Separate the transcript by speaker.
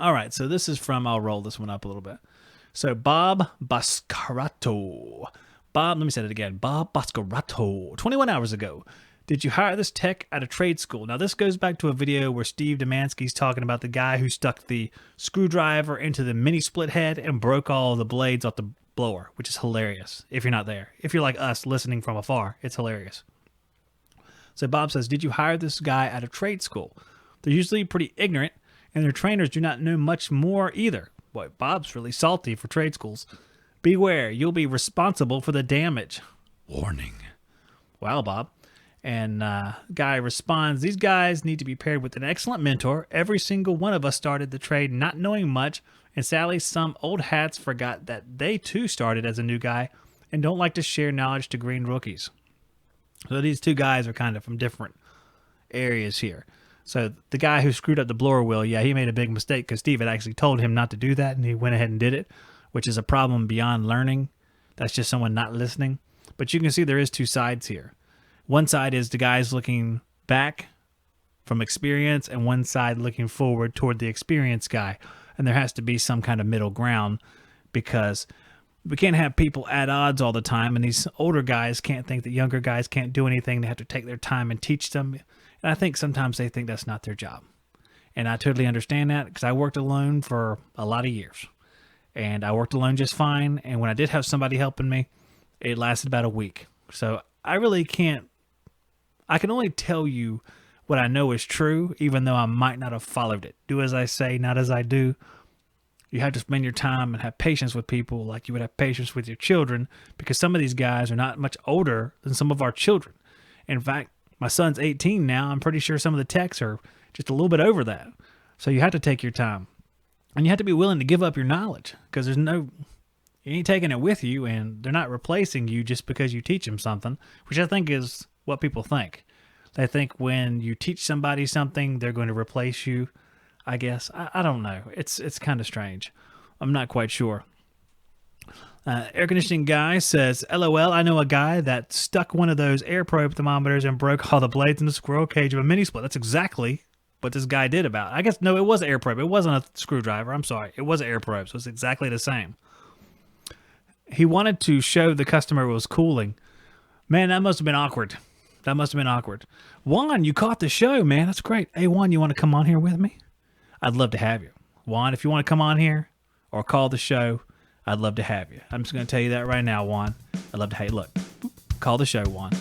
Speaker 1: All right, so this is from, I'll roll this one up a little bit. So Bob Bascarato. Let me say it again. Bob Bascarato. 21 hours ago. Did you hire this tech at a trade school? Now, this goes back to a video where Steve Demansky's talking about the guy who stuck the screwdriver into the mini split head and broke all the blades off the blower, which is hilarious if you're not there. If you're like us listening from afar, it's hilarious. So Bob says, did you hire this guy at a trade school? They're usually pretty ignorant, and their trainers do not know much more either. Boy, Bob's really salty for trade schools. Beware, you'll be responsible for the damage. Warning. Wow, Bob. And guy responds, these guys need to be paired with an excellent mentor. Every single one of us started the trade not knowing much, and sadly some old hats forgot that they too started as a new guy and don't like to share knowledge to green rookies. So these two guys are kind of from different areas here. So the guy who screwed up the blower wheel, yeah, he made a big mistake because Steve had actually told him not to do that, and he went ahead and did it, which is a problem beyond learning. That's just someone not listening. But you can see there is two sides here. One side is the guys looking back from experience, and one side looking forward toward the experienced guy. And there has to be some kind of middle ground, because we can't have people at odds all the time, and these older guys can't think that younger guys can't do anything. They have to take their time and teach them. And I think sometimes they think that's not their job. And I totally understand that, because I worked alone for a lot of years. And I worked alone just fine. And when I did have somebody helping me, it lasted about a week. So I really can't. I can only tell you what I know is true, even though I might not have followed it. Do as I say, not as I do. You have to spend your time and have patience with people like you would have patience with your children, because some of these guys are not much older than some of our children. In fact, my son's 18 now. I'm pretty sure some of the techs are just a little bit over that. So you have to take your time. And you have to be willing to give up your knowledge, because you ain't taking it with you, and they're not replacing you just because you teach them something, which I think is what people think. They think when you teach somebody something, they're going to replace you, I guess. I don't know. It's kind of strange. I'm not quite sure. Air conditioning guy says, LOL, I know a guy that stuck one of those air probe thermometers and broke all the blades in the squirrel cage of a mini split. That's exactly what this guy did about it. I guess, no, it was an air probe. It wasn't a screwdriver. I'm sorry. It was an air probe, so it's exactly the same. He wanted to show the customer it was cooling. Man, that must have been awkward. Juan, you caught the show, man. That's great. Hey, Juan, you want to come on here with me? I'd love to have you. Juan, if you want to come on here or call the show, I'd love to have you. I'm just going to tell you that right now, Juan. I'd love to have you. Look, call the show, Juan.